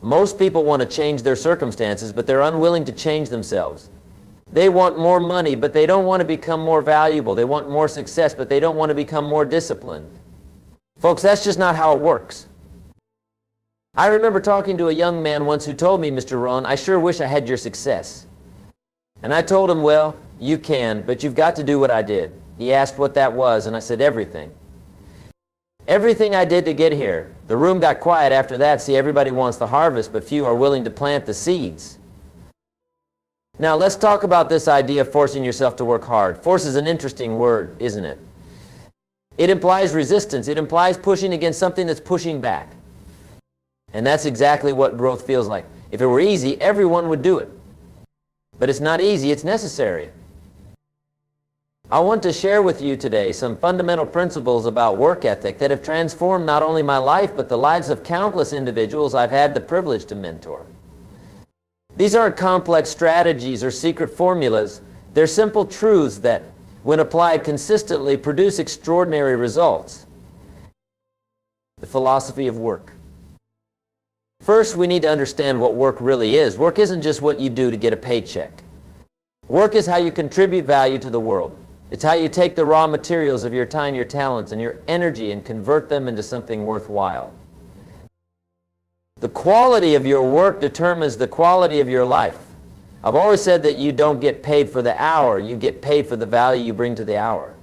Most people want to change their circumstances, but they're unwilling to change themselves. They want more money, but they don't want to become more valuable. They want more success, but they don't want to become more disciplined. Folks, that's just not how it works. I remember talking to a young man once who told me, Mr. Rohn, I sure wish I had your success. And I told him, well, you can, but you've got to do what I did. He asked what that was, and I said, everything. Everything I did to get here. The room got quiet after that. See, everybody wants the harvest, but few are willing to plant the seeds. Now, let's talk about this idea of forcing yourself to work hard. Force is an interesting word, isn't it? It implies resistance. It implies pushing against something that's pushing back. And that's exactly what growth feels like. If it were easy, everyone would do it. But it's not easy, it's necessary. I want to share with you today some fundamental principles about work ethic that have transformed not only my life, but the lives of countless individuals I've had the privilege to mentor. These aren't complex strategies or secret formulas. They're simple truths that, when applied consistently, produce extraordinary results. The philosophy of work. First, we need to understand what work really is. Work isn't just what you do to get a paycheck. Work is how you contribute value to the world. It's how you take the raw materials of your time, your talents, and your energy and convert them into something worthwhile. The quality of your work determines the quality of your life. I've always said that you don't get paid for the hour, you get paid for the value you bring to the hour.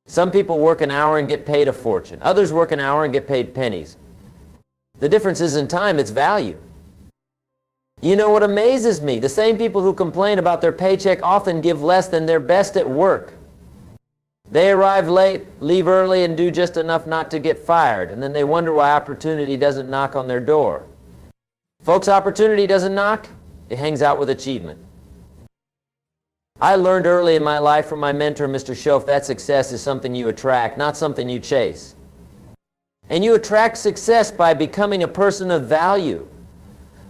Some people work an hour and get paid a fortune. Others work an hour and get paid pennies. The difference isn't time, it's value. You know what amazes me? The same people who complain about their paycheck often give less than their best at work. They arrive late, leave early, and do just enough not to get fired, and then they wonder why opportunity doesn't knock on their door. Folks, opportunity doesn't knock, it hangs out with achievement. I learned early in my life from my mentor, Mr. Schoaf, that success is something you attract, not something you chase. And you attract success by becoming a person of value.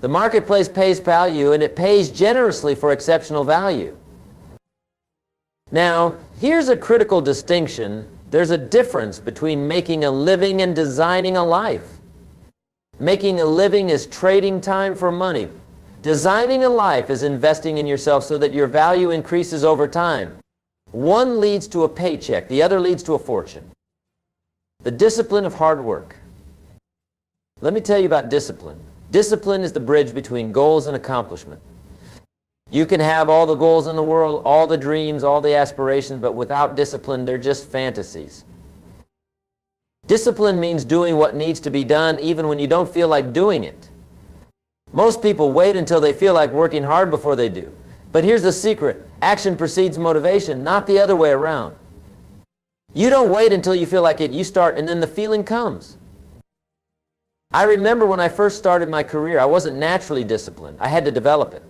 The marketplace pays value, and it pays generously for exceptional value. Now, here's a critical distinction. There's a difference between making a living and designing a life. Making a living is trading time for money. Designing a life is investing in yourself so that your value increases over time. One leads to a paycheck, the other leads to a fortune. The discipline of hard work. Let me tell you about discipline. Discipline is the bridge between goals and accomplishment. You can have all the goals in the world, all the dreams, all the aspirations, but without discipline, they're just fantasies. Discipline means doing what needs to be done even when you don't feel like doing it. Most people wait until they feel like working hard before they do. But here's the secret. Action precedes motivation, not the other way around. You don't wait until you feel like it. You start, and then the feeling comes. I remember when I first started my career, I wasn't naturally disciplined. I had to develop it.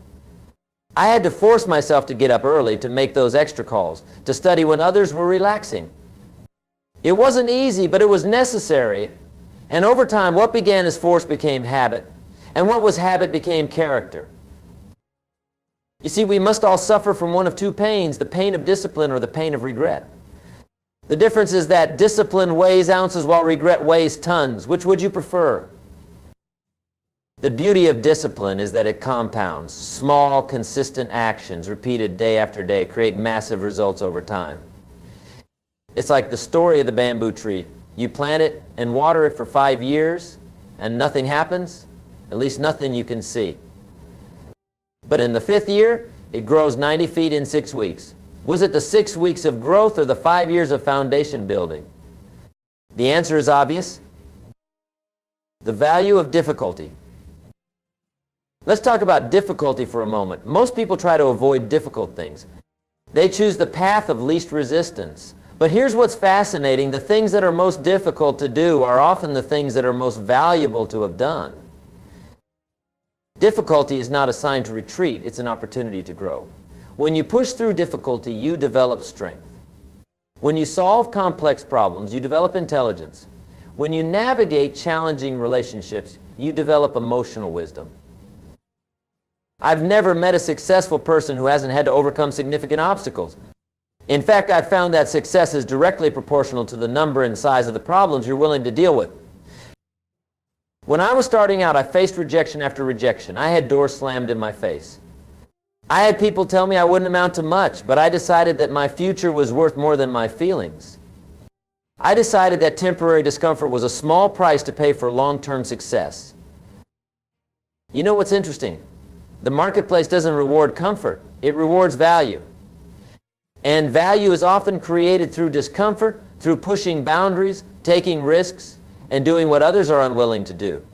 I had to force myself to get up early to make those extra calls, to study when others were relaxing. It wasn't easy, but it was necessary. And over time, what began as force became habit. And what was habit became character. You see, we must all suffer from one of two pains, the pain of discipline or the pain of regret. The difference is that discipline weighs ounces while regret weighs tons. Which would you prefer? The beauty of discipline is that it compounds. Small, consistent actions repeated day after day create massive results over time. It's like the story of the bamboo tree. You plant it and water it for 5 years and nothing happens, at least nothing you can see. But in the 5th year, it grows 90 feet in 6 weeks. Was it the 6 weeks of growth or the 5 years of foundation building? The answer is obvious. The value of difficulty. Let's talk about difficulty for a moment. Most people try to avoid difficult things. They choose the path of least resistance. But here's what's fascinating. The things that are most difficult to do are often the things that are most valuable to have done. Difficulty is not a sign to retreat. It's an opportunity to grow. When you push through difficulty, you develop strength. When you solve complex problems, you develop intelligence. When you navigate challenging relationships, you develop emotional wisdom. I've never met a successful person who hasn't had to overcome significant obstacles. In fact, I've found that success is directly proportional to the number and size of the problems you're willing to deal with. When I was starting out, I faced rejection after rejection. I had doors slammed in my face. I had people tell me I wouldn't amount to much, but I decided that my future was worth more than my feelings. I decided that temporary discomfort was a small price to pay for long-term success. You know what's interesting? The marketplace doesn't reward comfort. It rewards value. And value is often created through discomfort, through pushing boundaries, taking risks, and doing what others are unwilling to do.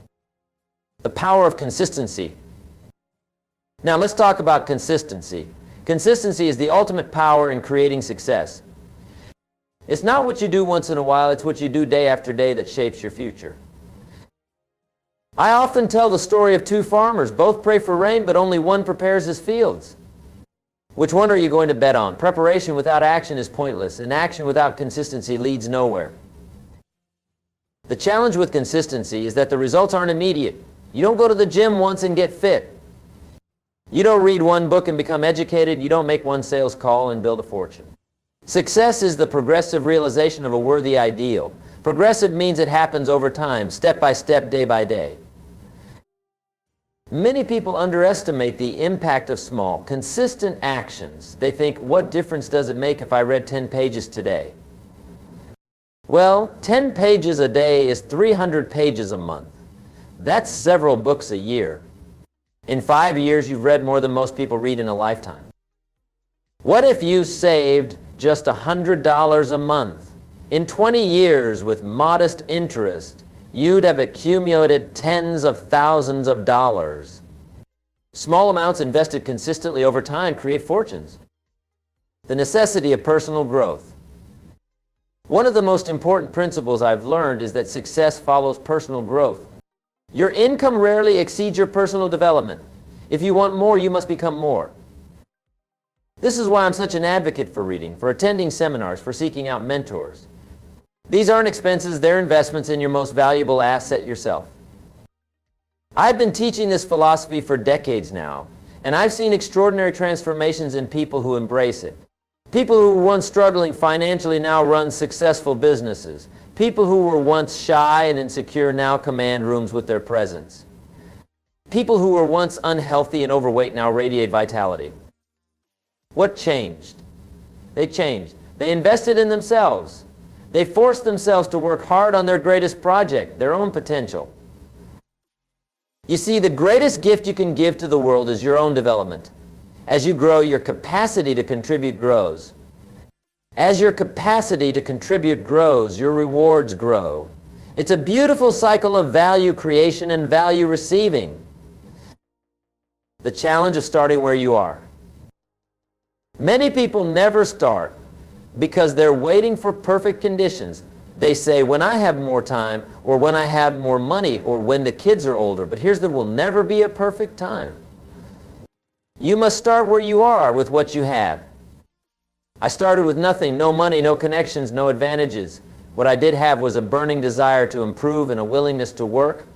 The power of consistency. Now let's talk about consistency. Consistency is the ultimate power in creating success. It's not what you do once in a while, it's what you do day after day that shapes your future. I often tell the story of two farmers. Both pray for rain, but only one prepares his fields. Which one are you going to bet on? Preparation without action is pointless, and action without consistency leads nowhere. The challenge with consistency is that the results aren't immediate. You don't go to the gym once and get fit. You don't read one book and become educated. You don't make one sales call and build a fortune. Success is the progressive realization of a worthy ideal. Progressive means it happens over time, step by step, day by day. Many people underestimate the impact of small, consistent actions. They think, what difference does it make if I read 10 pages today? Well, 10 pages a day is 300 pages a month. That's several books a year. In 5 years, you've read more than most people read in a lifetime. What if you saved just $100 a month? In 20 years, with modest interest, you'd have accumulated tens of thousands of dollars. Small amounts invested consistently over time create fortunes. The necessity of personal growth. One of the most important principles I've learned is that success follows personal growth. Your income rarely exceeds your personal development. If you want more, you must become more. This is why I'm such an advocate for reading, for attending seminars, for seeking out mentors. These aren't expenses, they're investments in your most valuable asset, yourself. I've been teaching this philosophy for decades now, and I've seen extraordinary transformations in people who embrace it. People who were once struggling financially now run successful businesses. People who were once shy and insecure now command rooms with their presence. People who were once unhealthy and overweight now radiate vitality. What changed? They changed. They invested in themselves. They forced themselves to work hard on their greatest project, their own potential. You see, the greatest gift you can give to the world is your own development. As you grow, your capacity to contribute grows. As your capacity to contribute grows, your rewards grow. It's a beautiful cycle of value creation and value receiving. The challenge of starting where you are. Many people never start because they're waiting for perfect conditions. They say, when I have more time, or when I have more money, or when the kids are older. But there will never be a perfect time. You must start where you are with what you have. I started with nothing, no money, no connections, no advantages. What I did have was a burning desire to improve and a willingness to work.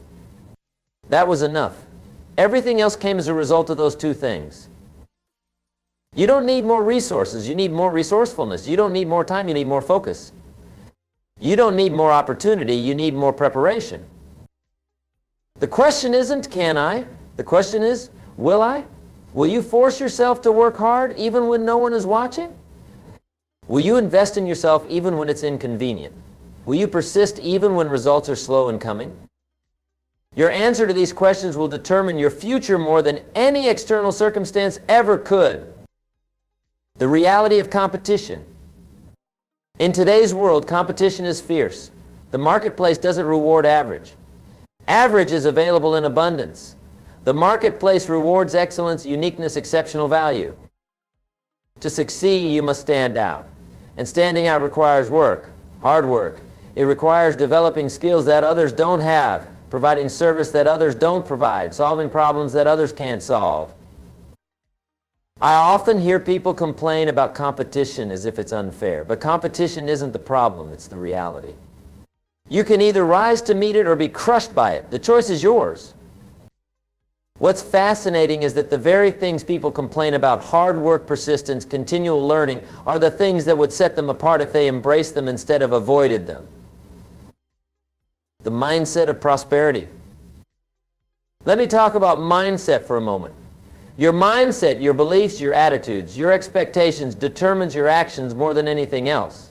That was enough. Everything else came as a result of those two things. You don't need more resources, you need more resourcefulness. You don't need more time, you need more focus. You don't need more opportunity, you need more preparation. The question isn't, can I? The question is, will I? Will you force yourself to work hard even when no one is watching? Will you invest in yourself even when it's inconvenient? Will you persist even when results are slow in coming? Your answer to these questions will determine your future more than any external circumstance ever could. The reality of competition. In today's world, competition is fierce. The marketplace doesn't reward average. Average is available in abundance. The marketplace rewards excellence, uniqueness, exceptional value. To succeed, you must stand out. And standing out requires work, hard work. It requires developing skills that others don't have, providing service that others don't provide, solving problems that others can't solve. I often hear people complain about competition as if it's unfair, but competition isn't the problem, it's the reality. You can either rise to meet it or be crushed by it. The choice is yours. What's fascinating is that the very things people complain about, hard work, persistence, continual learning, are the things that would set them apart if they embraced them instead of avoided them. The mindset of prosperity. Let me talk about mindset for a moment. Your mindset, your beliefs, your attitudes, your expectations determines your actions more than anything else.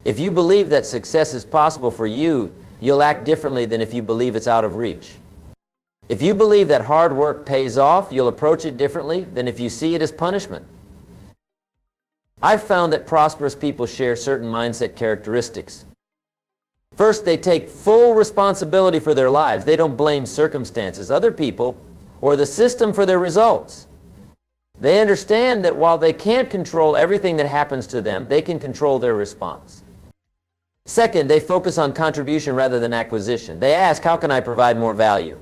If you believe that success is possible for you, you'll act differently than if you believe it's out of reach. If you believe that hard work pays off, you'll approach it differently than if you see it as punishment. I've found that prosperous people share certain mindset characteristics. First, they take full responsibility for their lives. They don't blame circumstances, other people, or the system for their results. They understand that while they can't control everything that happens to them, they can control their response. Second, they focus on contribution rather than acquisition. They ask, how can I provide more value?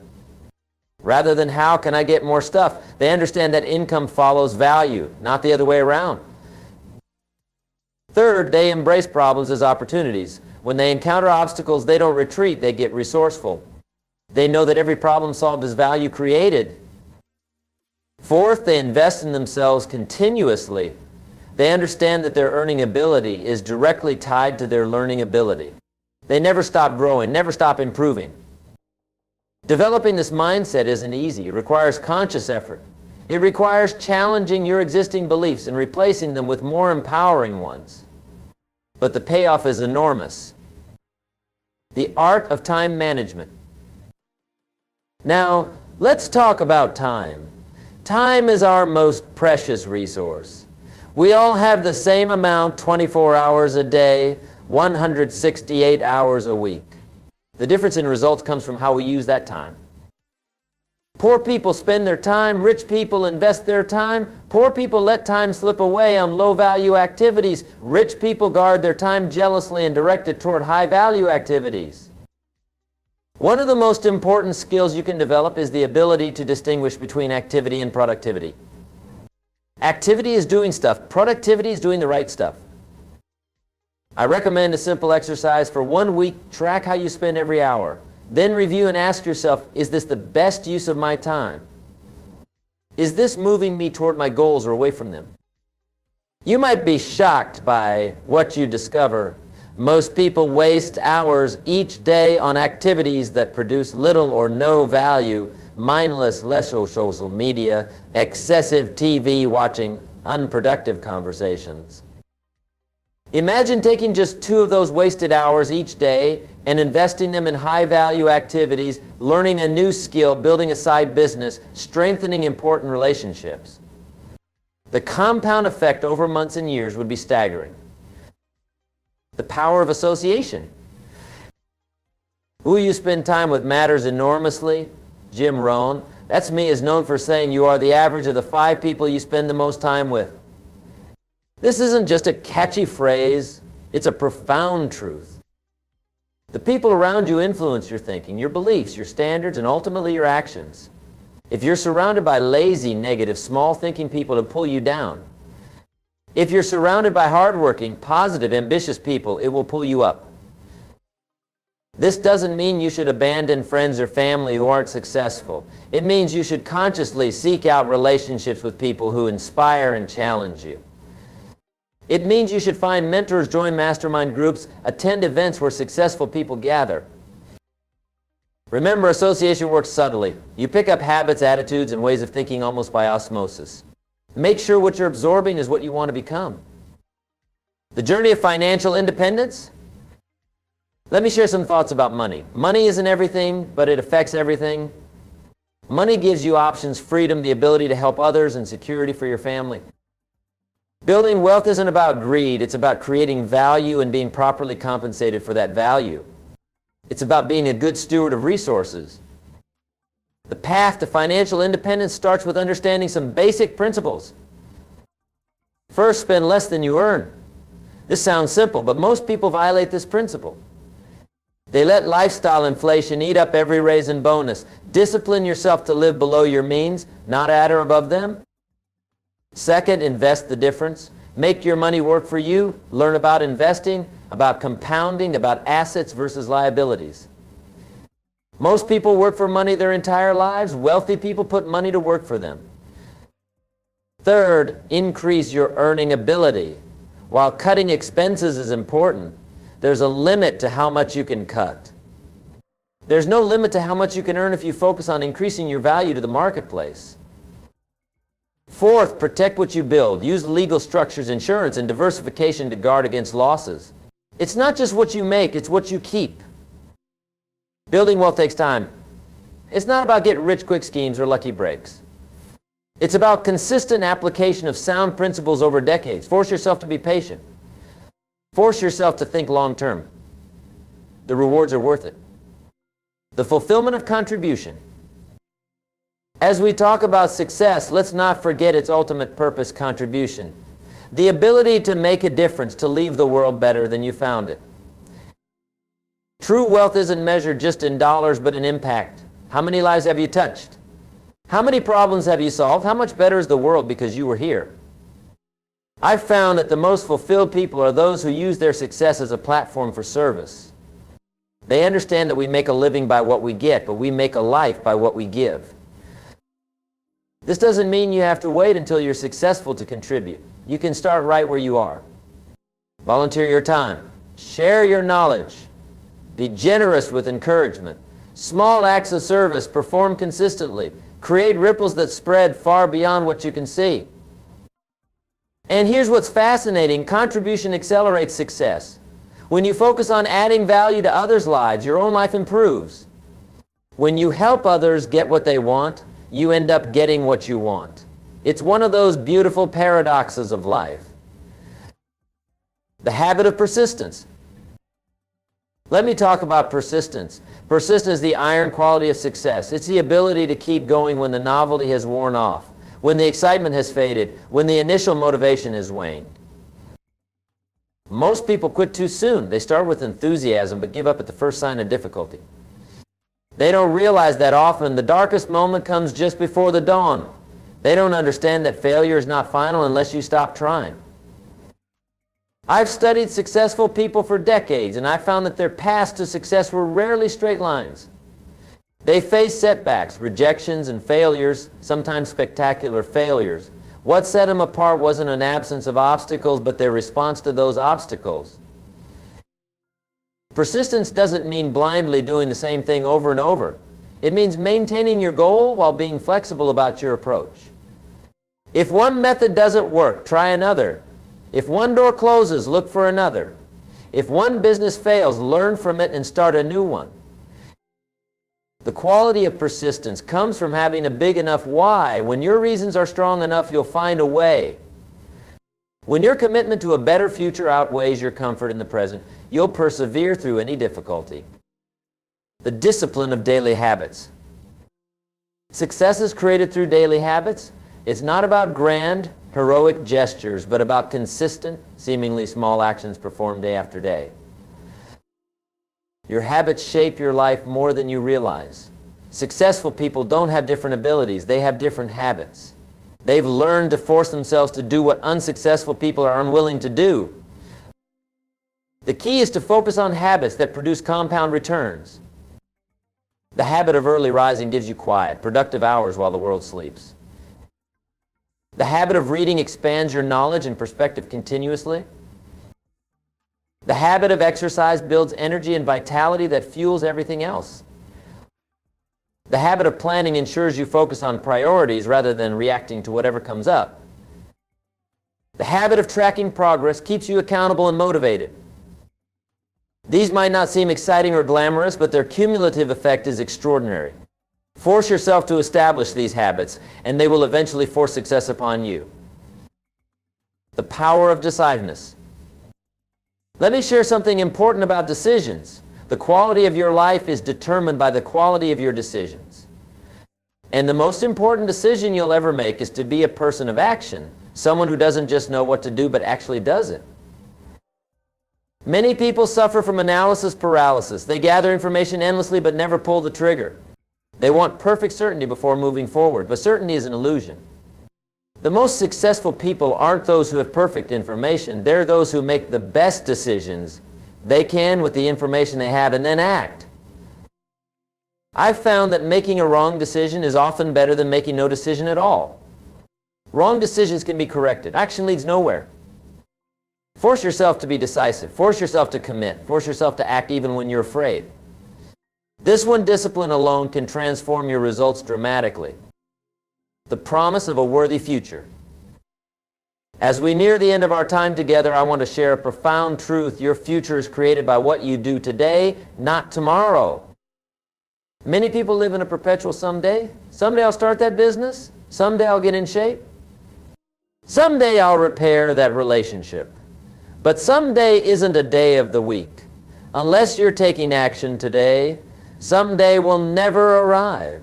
Rather than how can I get more stuff? They understand that income follows value, not the other way around. Third, they embrace problems as opportunities. When they encounter obstacles, they don't retreat, they get resourceful. They know that every problem solved is value created. Fourth, they invest in themselves continuously. They understand that their earning ability is directly tied to their learning ability. They never stop growing, never stop improving. Developing this mindset isn't easy. It requires conscious effort. It requires challenging your existing beliefs and replacing them with more empowering ones. But the payoff is enormous. The art of time management. Now, let's talk about time. Time is our most precious resource. We all have the same amount, 24 hours a day, 168 hours a week. The difference in results comes from how we use that time. Poor people spend their time, rich people invest their time. Poor people let time slip away on low-value activities. Rich people guard their time jealously and direct it toward high-value activities. One of the most important skills you can develop is the ability to distinguish between activity and productivity. Activity is doing stuff. Productivity is doing the right stuff. I recommend a simple exercise. For 1 week, track how you spend every hour. Then review and ask yourself, is this the best use of my time? Is this moving me toward my goals or away from them? You might be shocked by what you discover. Most people waste hours each day on activities that produce little or no value: mindless social media, excessive TV watching, unproductive conversations. Imagine taking just 2 of those wasted hours each day and investing them in high-value activities, learning a new skill, building a side business, strengthening important relationships. The compound effect over months and years would be staggering. The power of association. Who you spend time with matters enormously. Jim Rohn, that's me, is known for saying you are the average of the 5 people you spend the most time with. This isn't just a catchy phrase, it's a profound truth. The people around you influence your thinking, your beliefs, your standards, and ultimately your actions. If you're surrounded by lazy, negative, small-thinking people to pull you down, if you're surrounded by hardworking, positive, ambitious people, it will pull you up. This doesn't mean you should abandon friends or family who aren't successful. It means you should consciously seek out relationships with people who inspire and challenge you. It means you should find mentors, join mastermind groups, attend events where successful people gather. Remember, association works subtly. You pick up habits, attitudes, and ways of thinking almost by osmosis. Make sure what you're absorbing is what you want to become. The journey of financial independence? Let me share some thoughts about money. Money isn't everything, but it affects everything. Money gives you options, freedom, the ability to help others, and security for your family. Building wealth isn't about greed. It's about creating value and being properly compensated for that value. It's about being a good steward of resources. The path to financial independence starts with understanding some basic principles. First, spend less than you earn. This sounds simple, but most people violate this principle. They let lifestyle inflation eat up every raise and bonus. Discipline yourself to live below your means, not at or above them. Second, invest the difference. Make your money work for you. Learn about investing, about compounding, about assets versus liabilities. Most people work for money their entire lives. Wealthy people put money to work for them. Third, increase your earning ability. While cutting expenses is important, there's a limit to how much you can cut. There's no limit to how much you can earn if you focus on increasing your value to the marketplace. Fourth, protect what you build. Use legal structures, insurance, and diversification to guard against losses. It's not just what you make, it's what you keep. Building wealth takes time. It's not about get-rich-quick schemes or lucky breaks. It's about consistent application of sound principles over decades. Force yourself to be patient. Force yourself to think long-term. The rewards are worth it. The fulfillment of contribution. As we talk about success, let's not forget its ultimate purpose, contribution. The ability to make a difference, to leave the world better than you found it. True wealth isn't measured just in dollars, but in impact. How many lives have you touched? How many problems have you solved? How much better is the world because you were here? I've found that the most fulfilled people are those who use their success as a platform for service. They understand that we make a living by what we get, but we make a life by what we give. This doesn't mean you have to wait until you're successful to contribute. You can start right where you are. Volunteer your time. Share your knowledge. Be generous with encouragement. Small acts of service, perform consistently. Create ripples that spread far beyond what you can see. And here's what's fascinating. Contribution accelerates success. When you focus on adding value to others' lives, your own life improves. When you help others get what they want, you end up getting what you want. It's one of those beautiful paradoxes of life. The habit of persistence. Let me talk about persistence. Persistence is the iron quality of success. It's the ability to keep going when the novelty has worn off, when the excitement has faded, when the initial motivation has waned. Most people quit too soon. They start with enthusiasm but give up at the first sign of difficulty. They don't realize that often the darkest moment comes just before the dawn. They don't understand that failure is not final unless you stop trying. I've studied successful people for decades, and I found that their paths to success were rarely straight lines. They faced setbacks, rejections, and failures, sometimes spectacular failures. What set them apart wasn't an absence of obstacles, but their response to those obstacles. Persistence doesn't mean blindly doing the same thing over and over. It means maintaining your goal while being flexible about your approach. If one method doesn't work, try another. If one door closes, look for another. If one business fails, learn from it and start a new one. The quality of persistence comes from having a big enough why. When your reasons are strong enough, you'll find a way. When your commitment to a better future outweighs your comfort in the present, you'll persevere through any difficulty. The discipline of daily habits. Success is created through daily habits. It's not about grand, heroic gestures, but about consistent, seemingly small actions performed day after day. Your habits shape your life more than you realize. Successful people don't have different abilities, they have different habits. They've learned to force themselves to do what unsuccessful people are unwilling to do. The key is to focus on habits that produce compound returns. The habit of early rising gives you quiet, productive hours while the world sleeps. The habit of reading expands your knowledge and perspective continuously. The habit of exercise builds energy and vitality that fuels everything else. The habit of planning ensures you focus on priorities rather than reacting to whatever comes up. The habit of tracking progress keeps you accountable and motivated. These might not seem exciting or glamorous, but their cumulative effect is extraordinary. Force yourself to establish these habits, and they will eventually force success upon you. The power of decisiveness. Let me share something important about decisions. The quality of your life is determined by the quality of your decisions. And the most important decision you'll ever make is to be a person of action, someone who doesn't just know what to do but actually does it. Many people suffer from analysis paralysis. They gather information endlessly but never pull the trigger. They want perfect certainty before moving forward, but certainty is an illusion. The most successful people aren't those who have perfect information. They're those who make the best decisions they can with the information they have and then act. I've found that making a wrong decision is often better than making no decision at all. Wrong decisions can be corrected. Action leads nowhere. Force yourself to be decisive. Force yourself to commit. Force yourself to act even when you're afraid. This one discipline alone can transform your results dramatically. The promise of a worthy future. As we near the end of our time together, I want to share a profound truth. Your future is created by what you do today, not tomorrow. Many people live in a perpetual someday. Someday I'll start that business. Someday I'll get in shape. Someday I'll repair that relationship. But someday isn't a day of the week. Unless you're taking action today, someday will never arrive.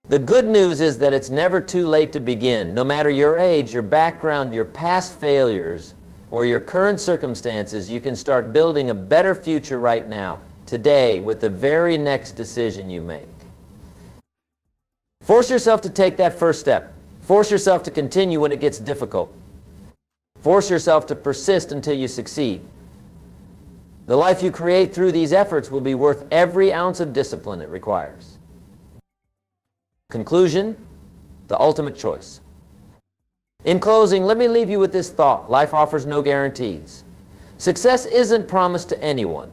The good news is that it's never too late to begin. No matter your age, your background, your past failures, or your current circumstances, you can start building a better future right now, today, with the very next decision you make. Force yourself to take that first step. Force yourself to continue when it gets difficult. Force yourself to persist until you succeed. The life you create through these efforts will be worth every ounce of discipline it requires. Conclusion, the ultimate choice. In closing, let me leave you with this thought. Life offers no guarantees. Success isn't promised to anyone.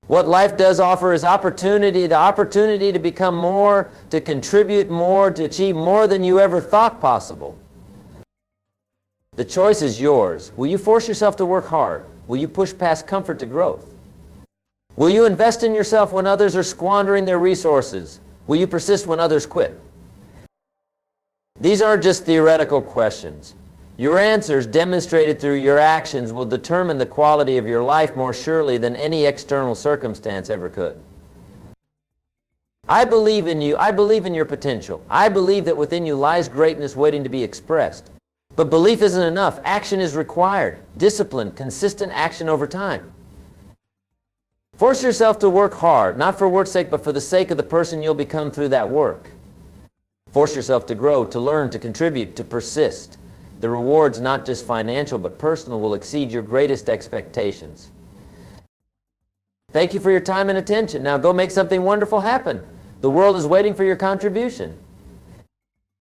What life does offer is opportunity, the opportunity to become more, to contribute more, to achieve more than you ever thought possible. The choice is yours. Will you force yourself to work hard? Will you push past comfort to growth? Will you invest in yourself when others are squandering their resources? Will you persist when others quit? These aren't just theoretical questions. Your answers, demonstrated through your actions, will determine the quality of your life more surely than any external circumstance ever could. I believe in you. I believe in your potential. I believe that within you lies greatness waiting to be expressed. But belief isn't enough. Action is required. Discipline, consistent action over time. Force yourself to work hard, not for work's sake, but for the sake of the person you'll become through that work. Force yourself to grow, to learn, to contribute, to persist. The rewards, not just financial but personal, will exceed your greatest expectations. Thank you for your time and attention. Now go make something wonderful happen. The world is waiting for your contribution.